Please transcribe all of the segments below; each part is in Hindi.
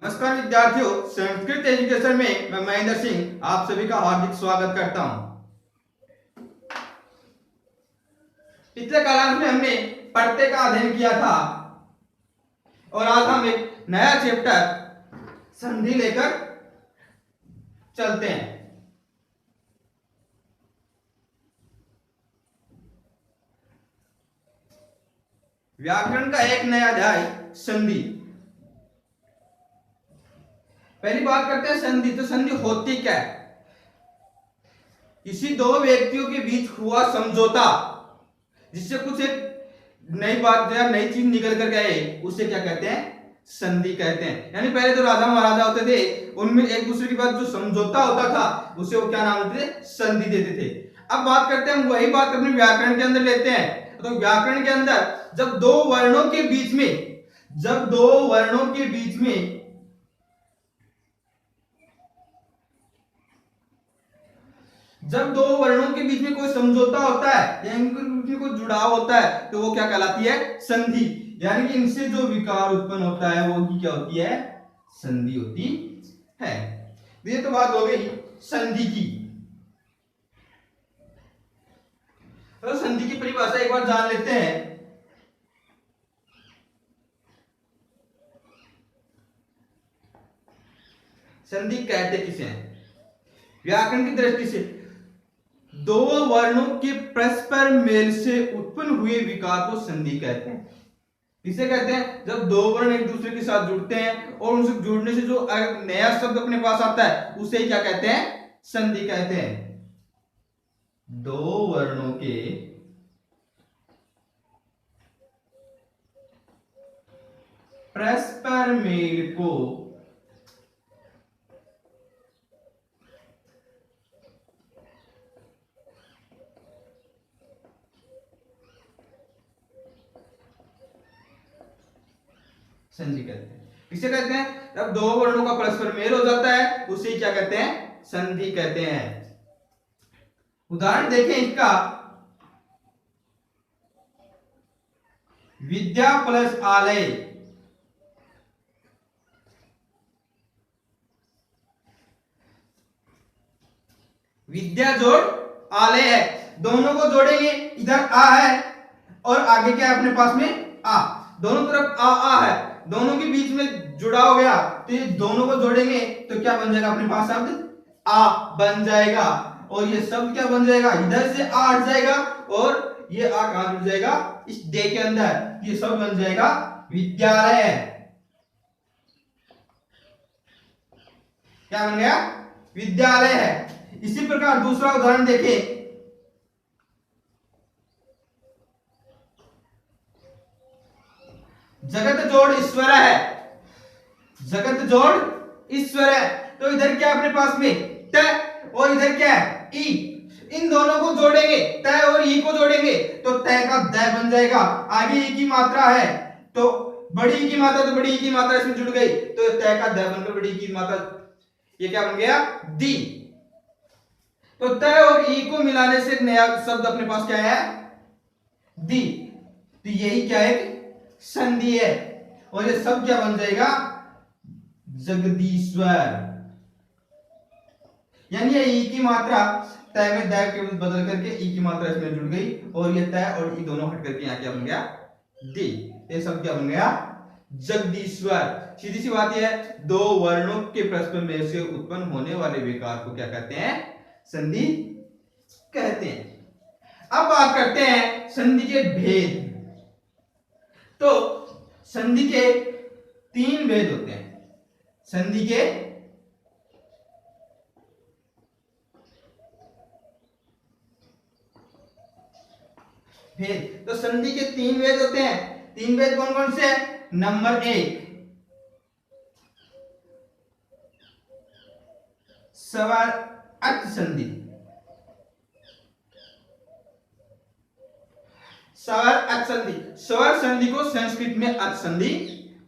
नमस्कार विद्यार्थियों, संस्कृत एजुकेशन में मैं महेंद्र सिंह आप सभी का हार्दिक स्वागत करता हूं। पिछले क्लास में हमने प्रत्यय का अध्ययन किया था और आज हम एक नया चैप्टर संधि लेकर चलते हैं। व्याकरण का एक नया अध्याय संधि। पहली बात करते हैं संधि। तो संधि होती क्या है? किसी दो व्यक्तियों के बीच हुआ समझौता जिससे कुछ एक नई बात या नई चीज निकल कर गए, उसे क्या कहते हैं? संधि कहते हैं। यानी पहले तो राजा महाराजा होते थे, उनमें एक दूसरे के बाद जो समझौता होता था उसे वो क्या नाम देते थे? संधि देते थे। अब बात करते हैं, हम वही बात अपने व्याकरण के अंदर लेते हैं। तो व्याकरण के अंदर जब दो वर्णों के बीच में कोई समझौता होता है या इनके बीच में कोई जुड़ाव होता है तो वो क्या कहलाती है? संधि। यानी कि इनसे जो विकार उत्पन्न होता है वो क्या होती है? संधि होती है। ये तो बात हो गई संधि की। तो संधि की परिभाषा एक बार जान लेते हैं। संधि कहते किसे हैं? व्याकरण की दृष्टि से दो वर्णों के परस्पर मेल से उत्पन्न हुए विकार को संधि कहते हैं। इसे कहते हैं जब दो वर्ण एक दूसरे के साथ जुड़ते हैं और उनसे जुड़ने से जो नया शब्द अपने पास आता है उसे क्या कहते हैं? संधि कहते हैं। दो वर्णों के परस्पर मेल को संधि कहते हैं। किसे कहते हैं? जब दो वर्णों का परस्पर मेल हो जाता है उसे क्या कहते हैं? संधि कहते हैं। उदाहरण देखें इसका। विद्या प्लस आलय। विद्या जोड़ आलय है, दोनों को जोड़ेंगे। इधर आ है और आगे क्या है अपने पास में? आ। दोनों तरफ आ है, दोनों के बीच में जुड़ा हो गया तो ये दोनों को जोड़ेंगे तो क्या बन जाएगा अपने पास? शब्द आ बन जाएगा। और ये शब्द क्या बन जाएगा? इधर से आ हट जाएगा और ये आ कहां जुड़ जाएगा? इस डे के अंदर। ये शब्द बन जाएगा विद्यालय। क्या बन गया? विद्यालय है। इसी प्रकार दूसरा उदाहरण देखें। जगत जोड़ ईश्वर है। जगत जोड़ ईश्वर है तो इधर क्या अपने पास में? त और इधर क्या है? ई। इन दोनों को जोड़ेंगे, त और ई को जोड़ेंगे तो त का द बन जाएगा। आगे ई की मात्रा है तो बड़ी ई की मात्रा, तो बड़ी ई की मात्रा इसमें जुड़ गई तो त का द बनकर बड़ी ई की मात्रा, ये क्या बन गया? दी। तो त और ई को मिलाने से एक नया शब्द अपने पास क्या है? दी। तो यही क्या है? संधि है। और ये सब क्या बन जाएगा? जगदीश्वर। यानी ये ई की मात्रा तय में दै के बदल करके ई की मात्रा इसमें जुड़ गई और ये तय और ई दोनों हट करके यहां क्या बन गया? दी। ये सब क्या बन गया? जगदीश्वर। सीधी सी बात यह है, दो वर्णों के परस्पर मेल से उत्पन्न होने वाले विकार को क्या कहते हैं? संधि कहते हैं। अब बात करते हैं संधि के भेद। तो संधि के तीन भेद होते हैं। संधि के भेद। तो संधि के तीन भेद होते हैं। तीन भेद कौन कौन से हैं? नंबर एक, स्वर अर्थ संधि। स्वर अर्थ संधि। स्वर संधि को संस्कृत में अर्थ संधि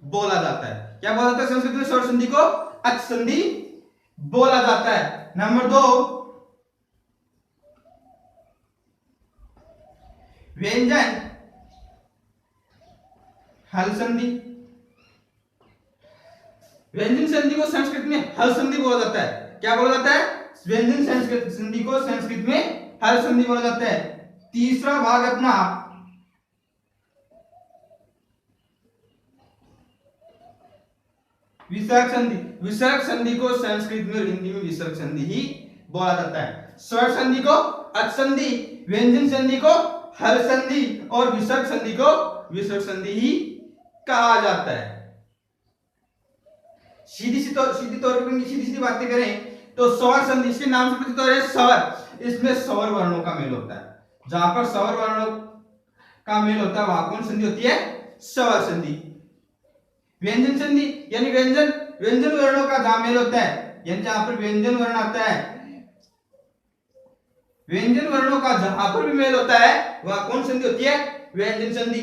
बोला जाता है। क्या बोला जाता है संस्कृत में? स्वर संधि को अर्थ संधि बोला जाता है। नंबर दो, व्यंजन हल संधि। व्यंजन संधि को संस्कृत में हल संधि बोला जाता है। क्या बोला जाता है? व्यंजन संस्कृत संधि को संस्कृत में हल संधि बोला जाता है। तीसरा भाग अपना विसर्ग संधि। विसर्ग संधि को संस्कृत में और हिंदी में विसर्ग संधि ही बोला जाता है। स्वर संधि को अच संधि, व्यंजन संधि को हल संधि और विसर्ग संधि को विसर्ग संधि ही कहा जाता है। सीधी तौर पर सीधी बातें करें तो स्वर संधि, इसके नाम से प्रतीत हो रहा है स्वर, इसमें स्वर वर्णों का मेल होता है। जहां पर स्वर वर्णों का मेल होता है वहां कौन संधि होती है? स्वर संधि। व्यंजन संधि यानी व्यंजन वर्णों का जहां मेल होता है, यानी जहां पर व्यंजन वर्ण आता है, व्यंजन वर्णों का जहां पर भी मेल होता है वहां कौन संधि होती है? व्यंजन संधि।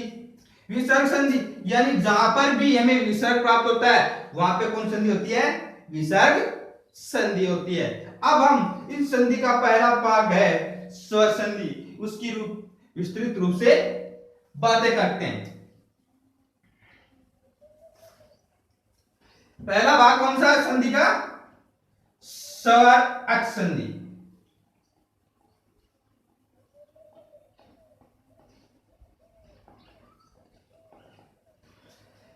विसर्ग संधि यानी जहां पर भी हमें विसर्ग प्राप्त होता है वहां पे कौन संधि होती है? विसर्ग संधि होती है। अब हम इस संधि का पहला भाग है स्वर संधि, उसकी विस्तृत रूप से बातें करते हैं। पहला भाग कौन सा है संधि का? स्वर अच संधि।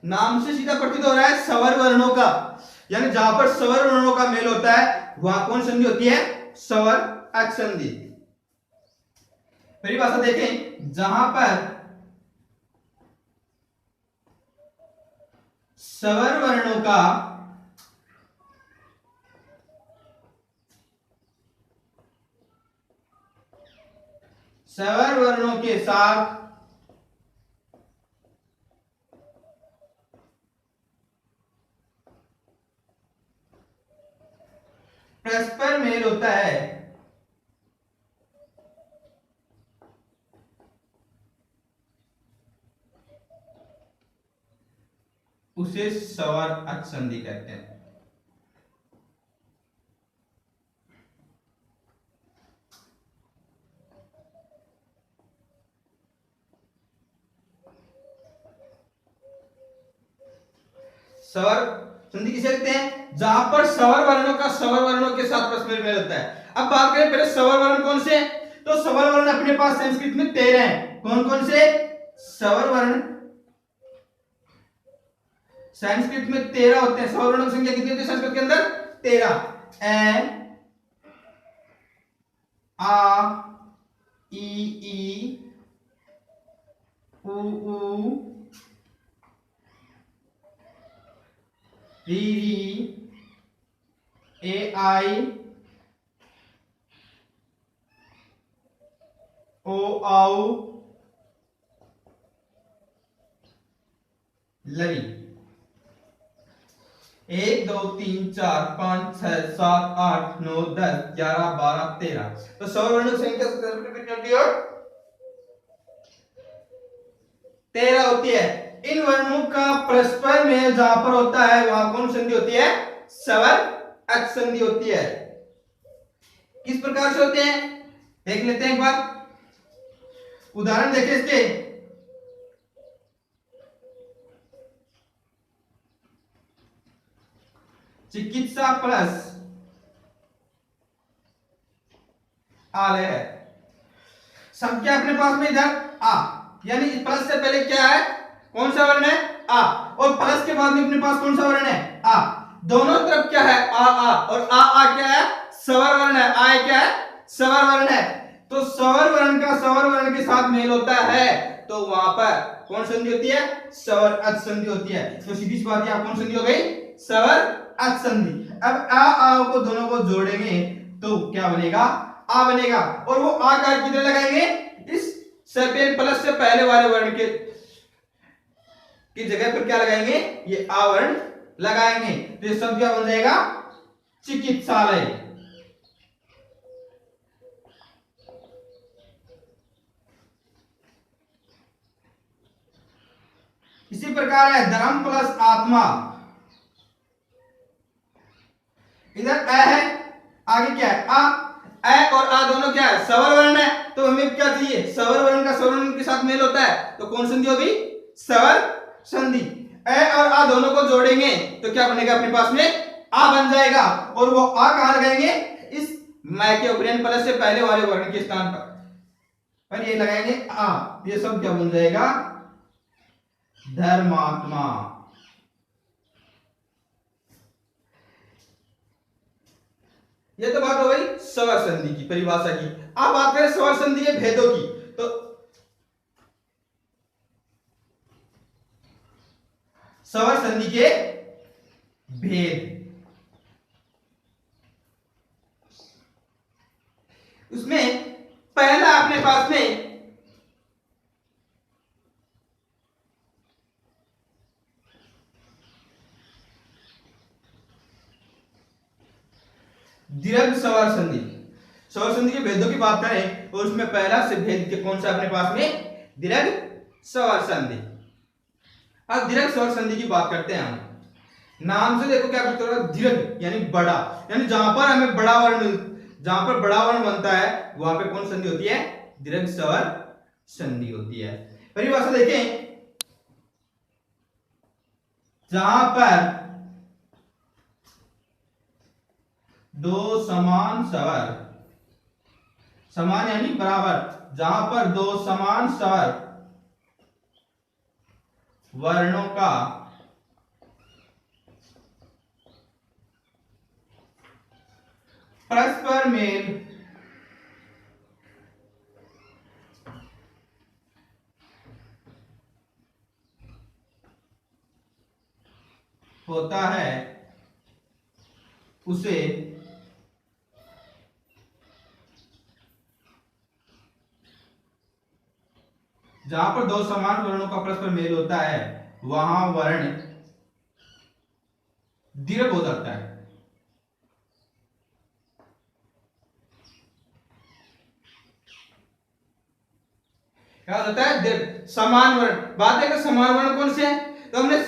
नाम से सीधा प्रतीत हो रहा है स्वर वर्णों का, यानी जहां पर स्वर वर्णों का मेल होता है वहां कौन संधि होती है? स्वर अच संधि। परिभाषा देखें, जहां पर स्वर वर्णों का स्वर वर्णों के साथ परस्पर मेल होता है उसे स्वर अच संधि कहते हैं। स्वर संधि किसे कहते हैं? जहां पर स्वर वर्णों का स्वर वर्णों के साथ परस्पर मेल होता है। अब बात करें पहले स्वर वर्ण कौन से? तो स्वर वर्ण अपने पास संस्कृत में 13 हैं। कौन कौन से स्वर वर्ण? संस्कृत में 13 होते हैं। स्वर वर्णों की संख्या कितनी होती है संस्कृत के अंदर? 13। ए, आ, ई, उ, री, ए, आई, ओ, औ, लरी। 1 2 3 4 5 6 7 8 9 10 11 12 13। तो स्वर वर्णों की संख्या कितनी होती है? 13 होती है। इन वर्णों का परस्पर में जहां पर होता है वहां कौन संधि होती है? स्वर अच संधि होती है। किस प्रकार से होते हैं देख लेते हैं एक बार। उदाहरण देखें इसके। चिकित्सा प्लस आलय है। शब्द क्या अपने पास में इधर आ, यानी प्लस से पहले क्या है? कौन सा वर्ण है? आ। और प्लस के बाद में अपने पास कौन सा वर्ण है? आ। दोनों तरफ क्या है? आ आ। और आ क्या है? स्वर वर्ण है। आ क्या है? स्वर वर्ण है। तो स्वर वर्ण का स्वर वर्ण के साथ मेल होता है तो वहां पर कौन संधि होती है? स्वर अच संधि होती है। तो सीधी सी बात है, कौन संधि हो गई? स्वर अच संधि। अब आ को दोनों को जोड़ेंगे तो क्या बनेगा? आ बनेगा। और वो आ का किधर लगाएंगे? इस सेपेन प्लस से पहले वाले वर्ण के की जगह पर क्या लगाएंगे? ये आ वर्ण लगाएंगे। तो ये शब्द क्या बन जाएगा? चिकित्सालय। इसी प्रकार है धर्म प्लस आत्मा। इधर अ है, आगे क्या है? आ। अ और आ दोनों क्या है? स्वर वर्ण है। तो हमें क्या चाहिए? स्वर वर्ण का स्वर वर्ण के साथ मेल होता है तो कौन संधि होगी? स्वर संधि। ए और आ दोनों को जोड़ेंगे तो क्या बनेगा अपने पास में आ बन जाएगा। और वो आ कहां लगाएंगे, इस मै के ऊपर प्लस से पहले वाले वर्ण के स्थान पर ये लगाएंगे आ। ये सब क्या बन जाएगा, धर्मात्मा। ये तो बात हो गई स्वर संधि की परिभाषा की। अब बात करें स्वर संधि के भेदों की। तो स्वर संधि के भेद, उसमें पहला अपने पास में दीर्घ स्वर संधि। स्वर संधि के भेदों की बात करें और उसमें पहला से भेद के कौन सा अपने पास में, दीर्घ स्वर संधि। अब दीर्घ स्वर संधि की बात करते हैं हम। नाम से देखो क्या करते हो, दीर्घ यानी बड़ा, यानी जहां पर हमें बड़ा वर्ण, जहां पर बड़ा वर्ण बनता है वहां पे कौन संधि होती है, दीर्घ स्वर संधि होती है। परिभाषा देखें, जहां पर दो समान स्वर, समान यानी बराबर, जहां पर दो समान स्वर वर्णों का परस्पर मेल होता है उसे जहां पर दो समान वर्णों का परस्पर मेल होता है वहां वर्ण दीर्घ हो जाता है। क्या होता है, दीर्घ समान वर्ण। बात है कि समान वर्ण कौन से हैं, तो हमने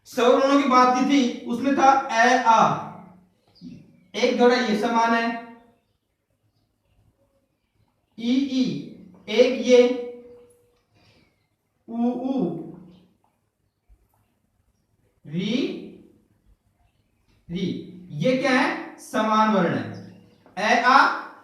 स्वर वर्णों की बात की थी, उसमें था ए आ, एक जोड़ा ये समान है, ई ई एक ये, उ उ री री, ये क्या है, समान वर्ण है। ए आ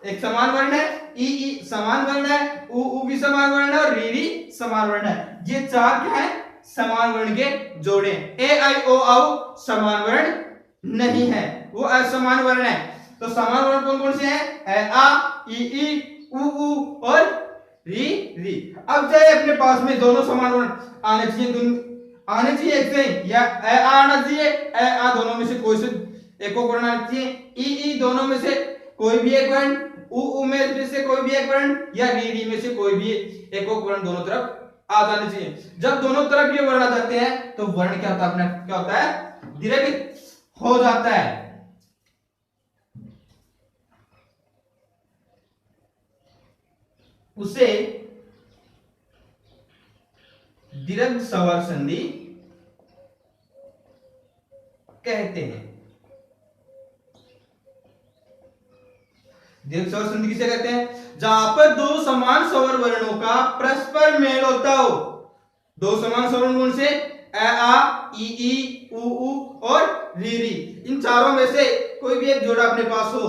एक समान वर्ण है, ई ई समान वर्ण है, उ भी समान वर्ण है और री समान वर्ण है। ये चार क्या है, समान वर्ण के जोड़े। ए आई ओ औ समान वर्ण नहीं है, वो असमान वर्ण है। तो समान वर्ण कौन कौन से हैं, ए आ, ई उ और री री। अब चाहे अपने पास में दोनों समान वर्ण आने चाहिए, आने चाहिए एक से, या ए आ आना चाहिए, ए आ दोनों में से कोई से एक वर्ण आना चाहिए, ई दोनों में से कोई भी एक वर्ण, उ में से कोई भी एक वर्ण, या री में से कोई भी एक वर्ण दोनों तरफ आ जाने चाहिए। जब दोनों तरफ ये वर्ण आ जाते हैं तो वर्ण क्या होता है, क्या होता है, दीर्घ हो जाता है। उसे दीर्घ स्वर संधि कहते हैं। दीर्घ स्वर संधि किसे कहते हैं, जहां पर दो समान स्वर वर्णों का परस्पर मेल होता हो। दो समान स्वर वर्ण कौन से, ए आ, ई उ और री। इन चारों में से कोई भी एक जोड़ा अपने पास हो,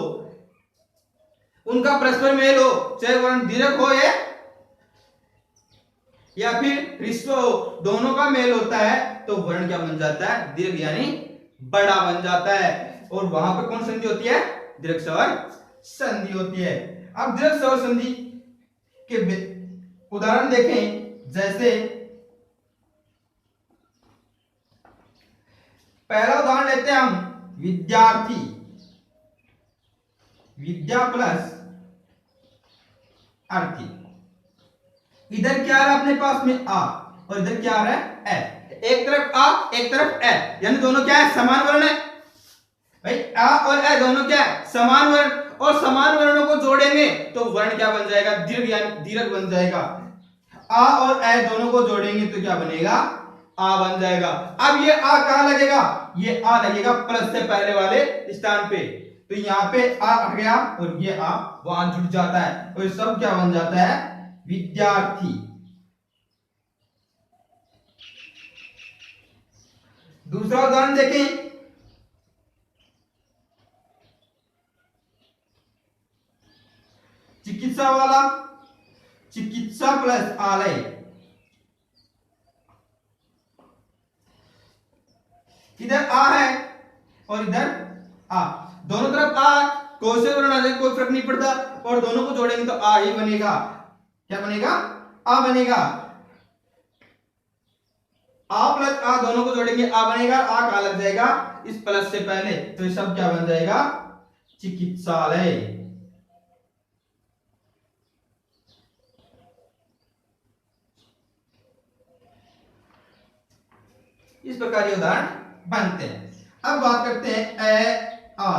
उनका परस्पर मेल हो, चाहे वर्ण दीर्घ हो या फिर ह्रस्व हो, दोनों का मेल होता है तो वर्ण क्या बन जाता है, दीर्घ यानी बड़ा बन जाता है। और वहां पर कौन संधि होती है, दीर्घ स्वर संधि होती है। अब दीर्घ स्वर संधि के उदाहरण देखें, जैसे पहला उदाहरण लेते हैं हम, विद्यार्थी, विद्या प्लस अर्थी। इधर क्या आ रहा है अपने पास में आ, और इधर क्या आ रहा है ए। एक तरफ आ एक तरफ ए, यानी दोनों क्या है, समान वर्ण है भाई। आ और ए दोनों क्या है, समान वर्ण, और समान वर्णों को जोड़ेंगे तो वर्ण क्या बन जाएगा, दीर्घ यानी दीर्घ बन जाएगा। आ और ए दोनों को जोड़ेंगे तो क्या बनेगा, आ बन जाएगा। अब ये आ कहां लगेगा, ये आ लगेगा प्लस से पहले वाले स्थान पे, तो यहां पे आ हट गया और ये आ वहां जुड़ जाता है, और सब क्या बन जाता है, विद्यार्थी। दूसरा उदाहरण देखें। चिकित्सा वाला, चिकित्सा प्लस आलय। इधर आ है और इधर आ, दोनों तरफ आ, कोई से वर्ण आ जाए कोई फर्क नहीं पड़ता, और दोनों को जोड़ेंगे तो आ ही बनेगा। क्या बनेगा? आ बनेगा। आ प्लस आ दोनों को जोड़ेंगे आ बनेगा। आ कहां लग जाएगा? इस प्लस से पहले, तो ये सब क्या बन जाएगा? चिकित्सालय। इस प्रकार ये उदाहरण बनते हैं। अब बात करते हैं ए आ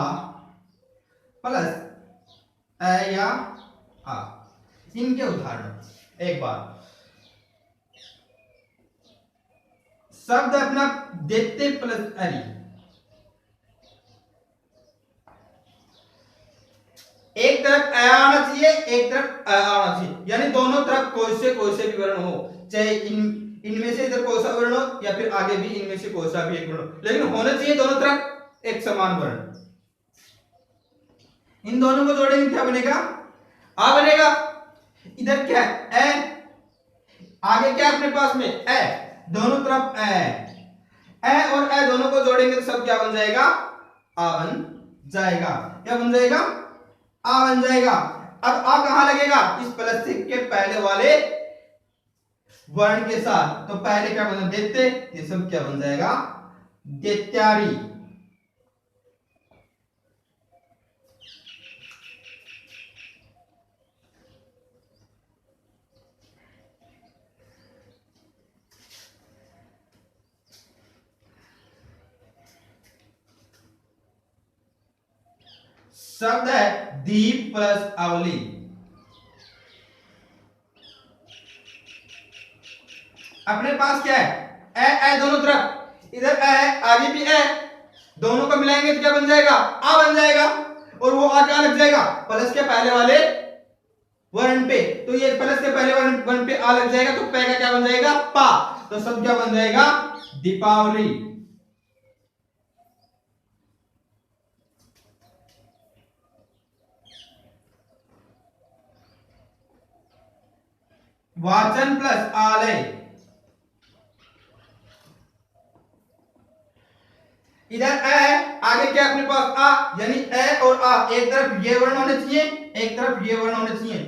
प्लस ए या आ, इनके उदाहरण। एक बार शब्द अपना देते प्लस अरी, एक तरफ ए आना चाहिए, एक तरफ अ आना चाहिए, यानी दोनों तरफ कोई से भी वर्ण हो, चाहे इनमें से इधर कोई सा वर्ण हो या फिर आगे भी इनमें से कोई सा भी एक वर्ण हो, लेकिन होना चाहिए दोनों तरफ एक समान वर्ण। इन दोनों को जोड़ेंगे क्या बनेगा? आ बनेगा। इधर क्या है? ए, आगे क्या अपने पास में ए, दोनों तरफ ए और ए दोनों को जोड़ेंगे तो सब क्या बन जाएगा? आ बन जाएगा। क्या बन जाएगा? आ बन जाएगा। अब आ कहां लगेगा? इस प्लस के पहले वाले वर्ण के साथ, तो पहले क्या बन देते, ये सब क्या बन जाएगा? देत्यारी। शब्द है दीप प्लस अवली। अपने पास क्या है? ए दोनों तरफ, इधर ए है आगे भी ए, दोनों को मिलाएंगे तो क्या बन जाएगा? आ बन जाएगा। और वो आ क्या लग जाएगा? प्लस के पहले वाले वर्ण पे, तो ये प्लस के पहले वर्ण पे आ लग जाएगा, तो पे का क्या बन जाएगा? पा। तो सब क्या बन जाएगा? दीपावली। वाचन प्लस आलय। इधर ए है, आगे क्या अपने पास आ, यानी ए और आ, एक तरफ ये वर्ण होने चाहिए, एक तरफ ये वर्ण होने चाहिए।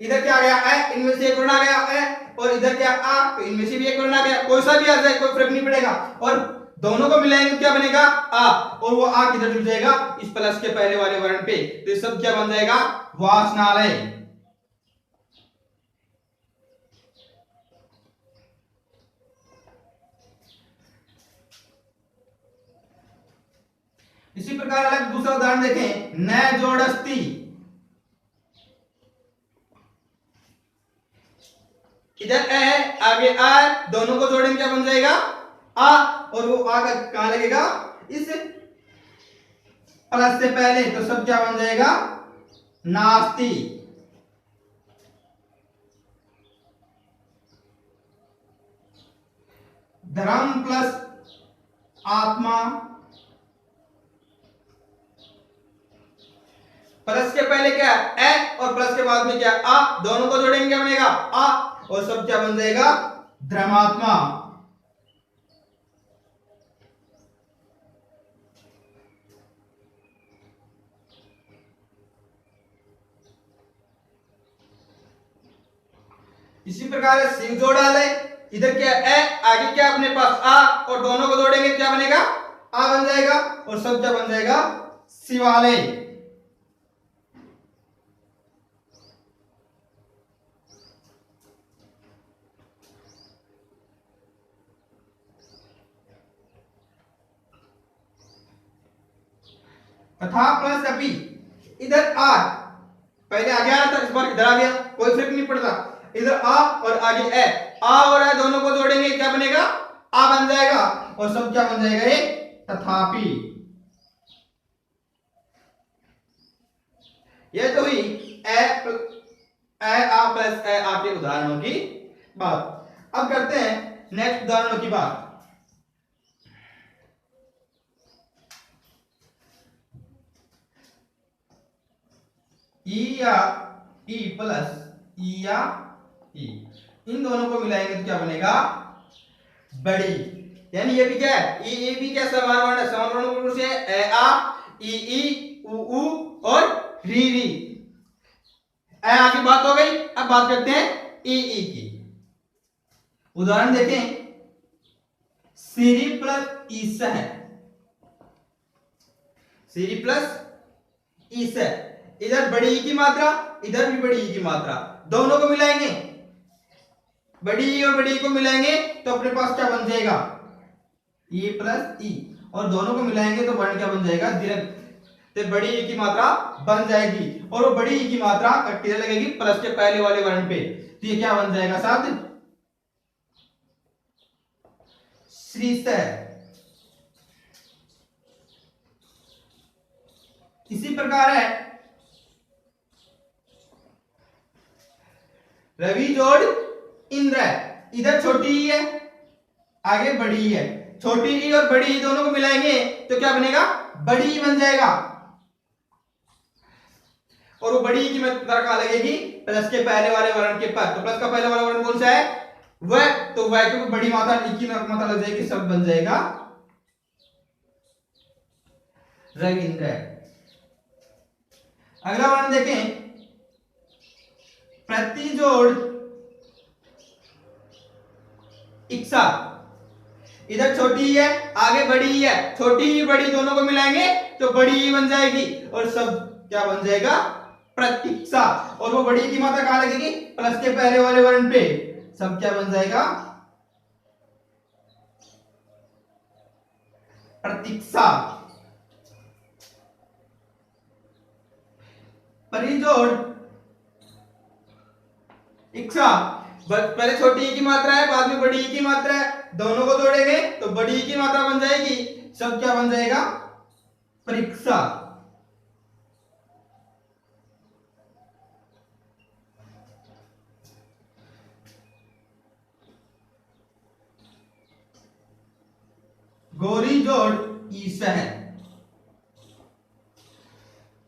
इधर क्या आ गया? ए, इनमें से एक वर्ण आ गया ए, और इधर क्या आ, तो इनमें से भी एक वर्ण आ गया, कोई सा भी आ जाए कोई फर्क नहीं पड़ेगा, और दोनों को मिलाएंगे क्या बनेगा? आ, और वो आ किधर जुड़ जाएगा? इस प्लस के पहले वाले वर्ण पे, तो ये सब क्या बन जाएगा? वाचनालय। इसी प्रकार अलग दूसरा उदाहरण देखें। न जोड़स्ती। इधर ए है, आगे आ, दोनों को जोड़ेंगे क्या बन जाएगा? आ, और वो आ कहां लगेगा? इस प्लस से पहले, तो सब क्या बन जाएगा? नास्ती। धर्म प्लस आत्मा। प्लस के पहले क्या है? ए, और प्लस के बाद में क्या? आ, दोनों को जोड़ेंगे क्या बनेगा? आ, और सब क्या बन जाएगा? धर्मात्मा। इसी प्रकार सिंह जोड़ा ले, इधर क्या ए, आगे क्या अपने पास आ, और दोनों को जोड़ेंगे क्या बनेगा? आ बन जाएगा, और सब क्या बन जाएगा? शिवालय। तथा प्लस अपि, इधर आ, पहले आगे आया था, इस बार इधर आ गया, कोई फर्क नहीं पड़ता, इधर आ और आगे ए, आ और ए दोनों को जोड़ेंगे क्या बनेगा? आ बन जाएगा, और सब क्या बन जाएगा? ये तथापि। ये तो हुई ए आ प्लस ए आ के उदाहरणों की बात। अब करते हैं नेक्स्ट उदाहरणों की बात। ई या ई प्लस ई या ई, इन दोनों को मिलाएंगे तो क्या बनेगा बड़ी। यानी ये भी क्या है ई भी क्या समान वर्ण है, समान वर्ण कौन से है ए आ ई उ और री। ए आगे बात हो गई, अब बात करते हैं ई की। उदाहरण देखें, सीरी प्लस ईस है, सीरी प्लस ईस है, इधर बड़ी ई की मात्रा इधर भी बड़ी ई की मात्रा, दोनों को मिलाएंगे बड़ी ई और बड़ी ई को मिलाएंगे तो अपने पास क्या बन जाएगा ई प्लस ई, और दोनों को मिलाएंगे तो वर्ण क्या बन जाएगा दीर्घ, तो बड़ी ई की मात्रा बन जाएगी और वो बड़ी ई की मात्रा किधर लगेगी प्लस के पहले वाले वर्ण पे, तो ये क्या बन जाएगा शब्द श्रीसर। इसी प्रकार है रवि जोड़ इंद्र, इधर छोटी ई है आगे बड़ी ई है, छोटी ई और बड़ी ई दोनों को मिलाएंगे तो क्या बनेगा बड़ी ई बन जाएगा, और वो बड़ी ई की मात्रा कहां लगेगी प्लस के पहले वाले वर्ण के पर, तो प्लस का पहले वाला वर्ण कौन सा है वह, तो वह क्योंकि बड़ी मात्रा ई की मात्रा लग जाएगी, सब बन जाएगा रविंद्र। अगला वर्ण देखें, प्रति जोड़ इक्सा, इधर छोटी ई है आगे बड़ी ई है, छोटी ई बड़ी दोनों को मिलाएंगे तो बड़ी ई बन जाएगी और सब क्या बन जाएगा प्रतीक्षा, और वो बड़ी की मात्रा कहां लगेगी प्लस के पहले वाले वर्ण पे, सब क्या बन जाएगा प्रतीक्षा। परिजोड़ इक्सा, पहले छोटी ई की मात्रा है बाद में बड़ी ई की मात्रा है, दोनों को जोड़ेंगे तो बड़ी ई की मात्रा बन जाएगी, सब क्या बन जाएगा परीक्षा। गौरी जोड़ ईस है,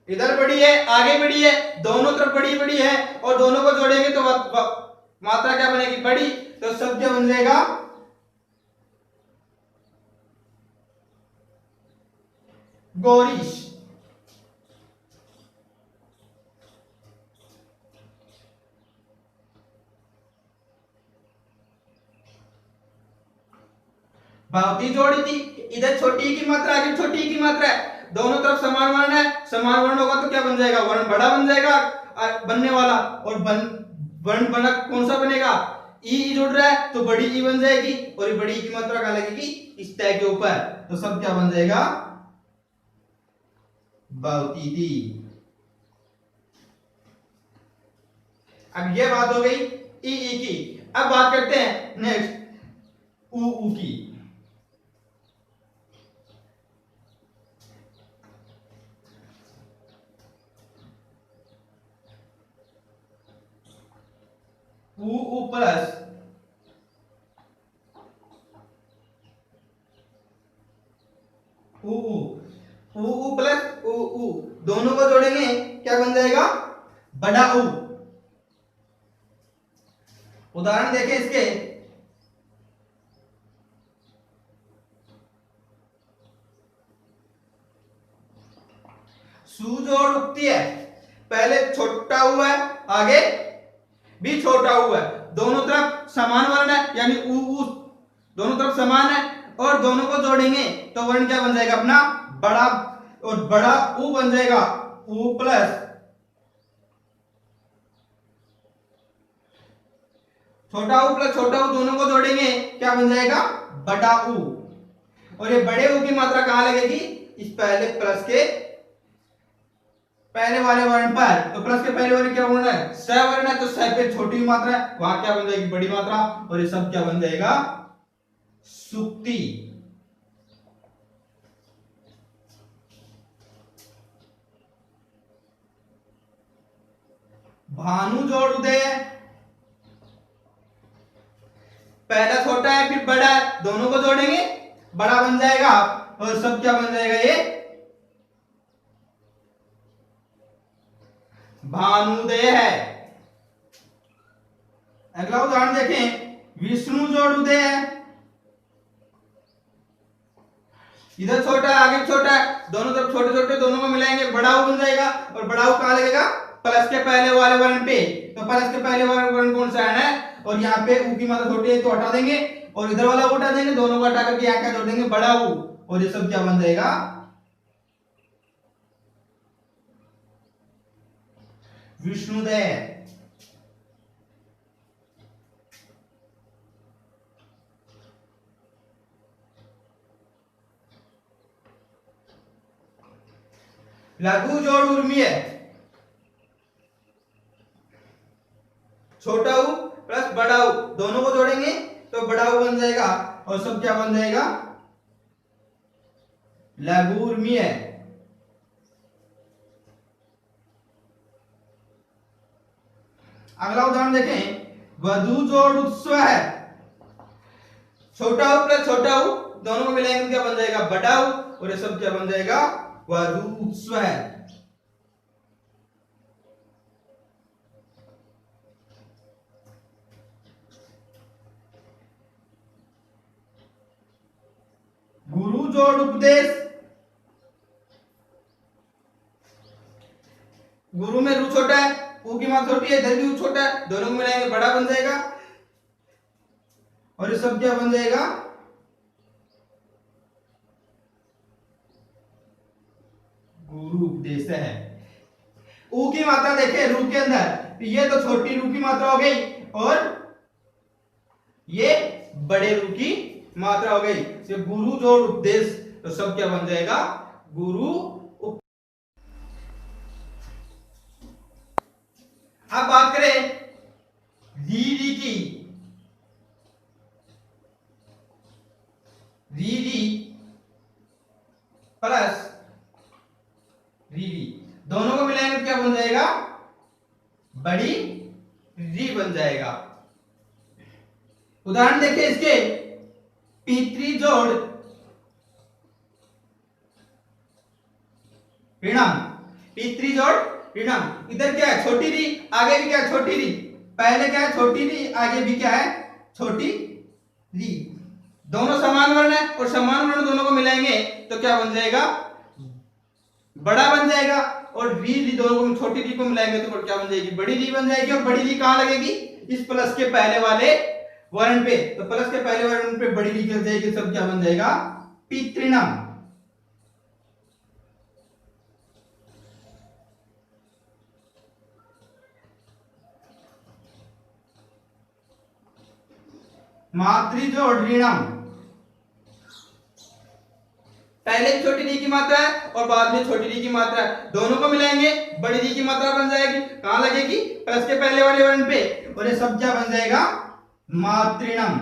इधर बड़ी है आगे बड़ी है, दोनों तरफ बड़ी बड़ी है और दोनों को जोड़ेंगे तो मात्रा क्या बनेगी बड़ी, तो सब क्या बन जाएगा गौरीश। भावती जोड़ी थी, इधर छोटी की मात्रा आगे छोटी की मात्रा है, दोनों तरफ समान वर्ण है, समान वर्ण होगा तो क्या बन जाएगा वर्ण बड़ा बन जाएगा बनने वाला, और वर्ण बना कौन सा बनेगा ई जुड़ रहा है तो बड़ी ई बन जाएगी, और ये बड़ी ई की मात्रा कहां लगेगी इस तय के ऊपर, तो सब क्या बन जाएगा भावती थी। अब ये बात हो गई ई की, अब बात करते हैं नेक्स्ट ऊ की। ऊ प्लस ऊ प्लस ऊ दोनों को जोड़ेंगे क्या बन जाएगा बड़ा ऊ। उदाहरण देखें इसके, सुजोड़ उक्ति है, पहले छोटा हुआ है आगे भी छोटा हुआ है, दोनों तरफ समान वर्ण है यानी ऊ दोनों तरफ समान है, और दोनों को जोड़ेंगे तो वर्ण क्या बन जाएगा अपना बड़ा, और बड़ा ऊ बन जाएगा ऊ प्लस छोटा ऊ प्लस छोटा ऊ, दोनों को जोड़ेंगे क्या बन जाएगा बड़ा ऊ, और ये बड़े ऊ की मात्रा कहां लगेगी इस पहले प्लस के पहले वाले वर्ण पर, तो प्लस के पहले वाले क्या वर्ण है स वर्ण है, तो स पे छोटी मात्रा है वहां क्या बन जाएगी बड़ी मात्रा, और ये सब क्या बन जाएगा सुक्ति। भानु जोड़ उदय है, पहला छोटा है फिर बड़ा है, दोनों को जोड़ेंगे बड़ा बन जाएगा, और सब क्या बन जाएगा ये भानुदय है। अगला उदाहरण देखें, विष्णु जोड़ उदय है। इधर छोटा है, आगे छोटा है, दोनों तरफ छोटे छोटे, दोनों को मिलाएंगे बड़ा ऊ बन जाएगा। और बड़ा ऊ कहां लगेगा? प्लस के पहले वाले वर्ण पे। तो प्लस के पहले वाले वर्ण कौन सा है? और यहाँ पे ऊ की मात्रा छोटी है तो हटा देंगे, और इधर वाला उठा देंगे, दोनों को हटा करके यहाँ क्या जोड़ देंगे? बड़ा ऊ। और ये सब क्या बन जाएगा? विष्णुदय। लघु जोड़ उर्मी है। छोटा ऊ प्लस बड़ा ऊ, दोनों को जोड़ेंगे तो बड़ा ऊ बन जाएगा। और सब क्या बन जाएगा? लघु उर्मी है। अगला उदाहरण देखें, वधु जोड़ उत्स्व है। छोटा ऊ प्लस छोटा ऊ, दोनों को मिलाएंगे तो क्या बन जाएगा? बड़ा ऊ। और ये सब क्या बन जाएगा? वधु उत्स्व है। गुरु जोड़ उपदेश। गुरु में रू छोटा है, ऊ की मात्रा छोटी है, इधर भी ऊ छोटा है, दोनों को मिलाएंगे बड़ा बन जाएगा। और ये सब क्या बन जाएगा? गुरु उपदेश है। ऊ की मात्रा देखें रू के अंदर, तो ये तो छोटी रू की मात्रा हो गई और ये बड़े रू की मात्रा हो गई। तो गुरु जोड़ उपदेश, तो सब क्या बन जाएगा? गुरु। अब बात करें रीरी की। रीरी प्लस रीरी, दोनों को मिलाएंगे तो क्या बन जाएगा? बड़ी री बन जाएगा। उदाहरण देखिए इसके, पितृ जोड़ ऋणम। पितृ जोड़ ऋणम, इधर क्या है? छोटी री, आगे भी क्या है? छोटी री। पहले क्या है? छोटी री, आगे भी क्या है? छोटी री। दोनों समान वर्ण है और समान वर्ण दोनों को मिलाएंगे तो क्या बन जाएगा? बड़ा बन जाएगा। और री दोनों को, छोटी री को मिलाएंगे तो क्या बन जाएगी? बड़ी री बन जाएगी। और बड़ी री कहां लगेगी? इस प्लस के पहले वाले वर्ण पे। तो प्लस के पहले वर्ण पे बड़ी री लग जाएगी, सब क्या बन जाएगा? पितृणम। मातृ जोड़ ऋणम, पहले छोटी री की मात्रा है और बाद में छोटी री की मात्रा है, दोनों को मिलाएंगे बड़ी री की मात्रा बन जाएगी। कहां लगेगी? प्लस के पहले वाले वर्ण पे। और ये सब क्या बन जाएगा? मातृणम।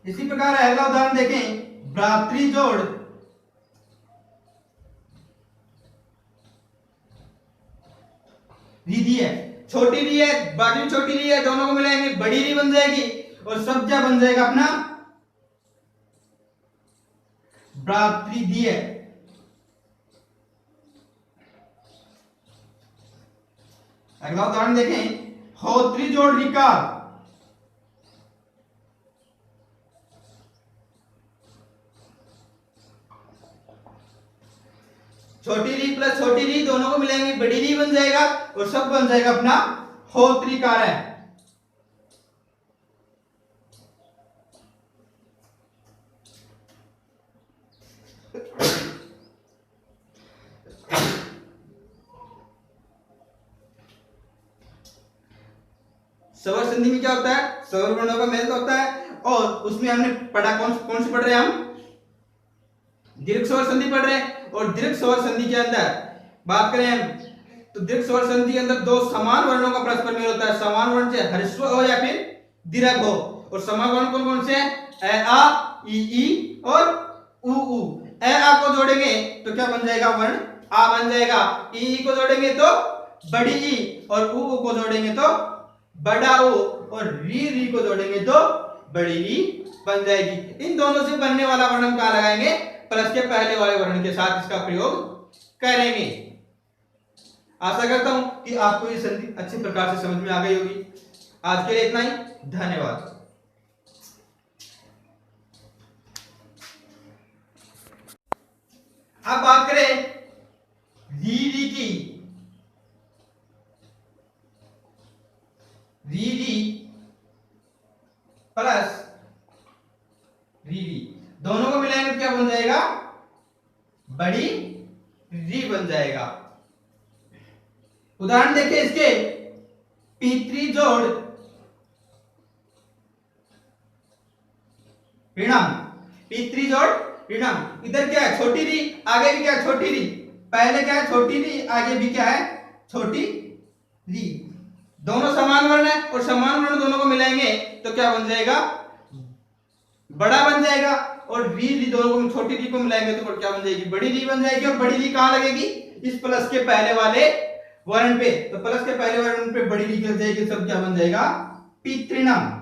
इसी प्रकार अगला उदाहरण देखें, भ्रातृ जोड़ री है। छोटी री है, बाकी भी छोटी री है, दोनों को मिलाएंगे बड़ी री बन जाएगी। और सब क्या बन जाएगा? अपना भ्रातृ है। अगला उदाहरण देखें, होत्री जोड़ ऋकार। छोटी री प्लस छोटी री, दोनों को मिलाएंगे बड़ी री बन जाएगा। और सब बन जाएगा अपना होत्रिकार है। स्वर संधि में क्या होता है? स्वर वर्णों का मेल होता है। और उसमें हमने पढ़ा, कौन सी पढ़ रहे हैं हम? दीर्घ स्वर संधि पढ़ रहे हैं। और दीर्घ स्वर संधि के अंदर बात करें हम, तो दीर्घ स्वर संधि के अंदर दो समान वर्णों का परस्पर मेल होता है। समान वर्ण से ह्रस्व हो या फिर दीर्घ हो। और समान वर्ण कौन कौन से हैं? ए आ, ई और उ ऊ। ए आ को जोड़ेंगे तो क्या बन जाएगा? वर्ण आ बन जाएगा। ई को जोड़ेंगे तो बड़ी ई, और उ को जोड़ेंगे तो बड़ा ऊ, और री को जोड़ेंगे तो बड़ी री बन जाएगी। इन दोनों से बनने वाला वर्ण हम कहां लगाएंगे? प्लस के पहले वाले वर्ण के साथ इसका प्रयोग करेंगे। आशा करता हूं कि आपको ये संधि अच्छे प्रकार से समझ में आ गई होगी। आज के लिए इतना ही, धन्यवाद। अब बात करें री की। री प्लस री दोनों को मिलाएंगे तो क्या बन जाएगा? बड़ी री बन जाएगा। उदाहरण देखिए इसके, पितृ जोड़ ऋणम। पितृ जोड़ ऋणम, इधर क्या है? छोटी री, आगे भी क्या है? छोटी री। पहले क्या है? छोटी री, आगे भी क्या है? छोटी री। दोनों समान वर्ण है और समान वर्ण दोनों को मिलाएंगे तो क्या बन जाएगा? बड़ा बन जाएगा। और री दोनों को, छोटी री को मिलाएंगे तो क्या बन जाएगी? बड़ी री बन जाएगी। और बड़ी री कहां लगेगी? इस प्लस के पहले वाले वर्ण पे। तो प्लस के पहले वर्ण पे बड़ी री लग जाएगी, सब क्या बन जाएगा? पितृणम।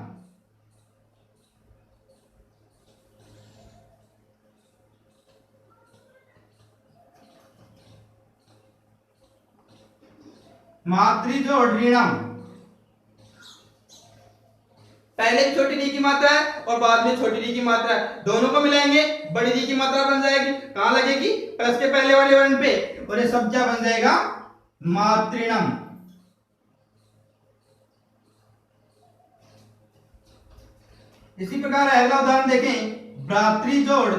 मातृजोड़ ऋणम, पहले छोटी री की मात्रा है और बाद में छोटी री की मात्रा है, दोनों को मिलाएंगे बड़ी री की मात्रा बन जाएगी। कहां लगेगी? प्लस के पहले वाले वर्ण पे। और ये सब क्या बन जाएगा? मातृणम। इसी प्रकार अगला उदाहरण देखें, भ्रातृजोड़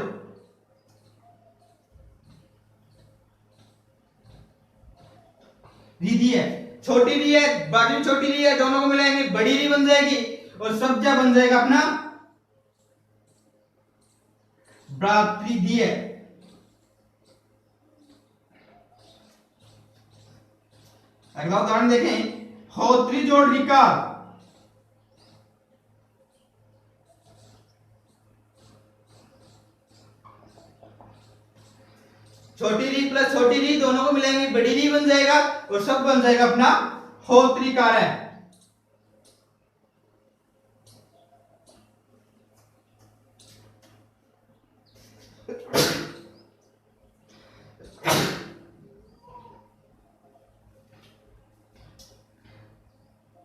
री है, छोटी री है, बाकी छोटी री है, दोनों को मिलाएंगे बड़ी री बन जाएगी। और सब क्या बन जाएगा अपना? भ्रातृदीय। अगला उदाहरण देखें, होत्री जोड़ ऋकार। छोटी री प्लस छोटी री दोनों को मिलाएंगे बड़ी री बन जाएगा और सब बन जाएगा अपना होत्रिकार है।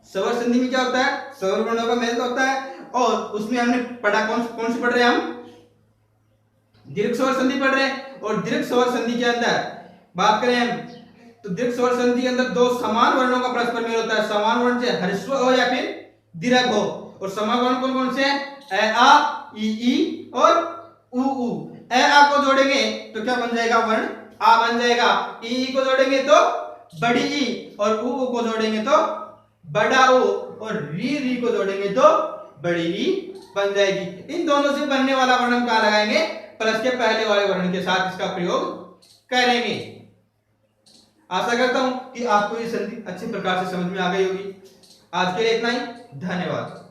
स्वर संधि में क्या होता है? स्वर वर्णों का मेल होता है। और उसमें हमने पढ़ा, कौन सी पढ़ रहे हैं हम? दीर्घ स्वर संधि पढ़ रहे हैं। और दीर्घ स्वर संधि के अंदर बात करें हम तो दीर्घ स्वर संधि के अंदर दो समान वर्णों का परस्पर मेल होता है। समान वर्ण से ह्रस्व हो या फिर दीर्घ हो। और समान वर्ण कौन कौन से हैं? ए आ, ई और उ ऊ। ए आ को जोड़ेंगे तो क्या बन जाएगा? वर्ण आ बन जाएगा। ई को जोड़ेंगे तो बड़ी ई, और उ को जोड़ेंगे तो बड़ा ऊ, और री को जोड़ेंगे तो बड़ी री बन जाएगी। इन दोनों से बनने वाला वर्ण हम कहां लगाएंगे? प्लस के पहले वाले वर्ण के साथ इसका प्रयोग करेंगे। आशा करता हूं कि आपको ये संधि अच्छे प्रकार से समझ में आ गई होगी। आज के लिए इतना ही, धन्यवाद।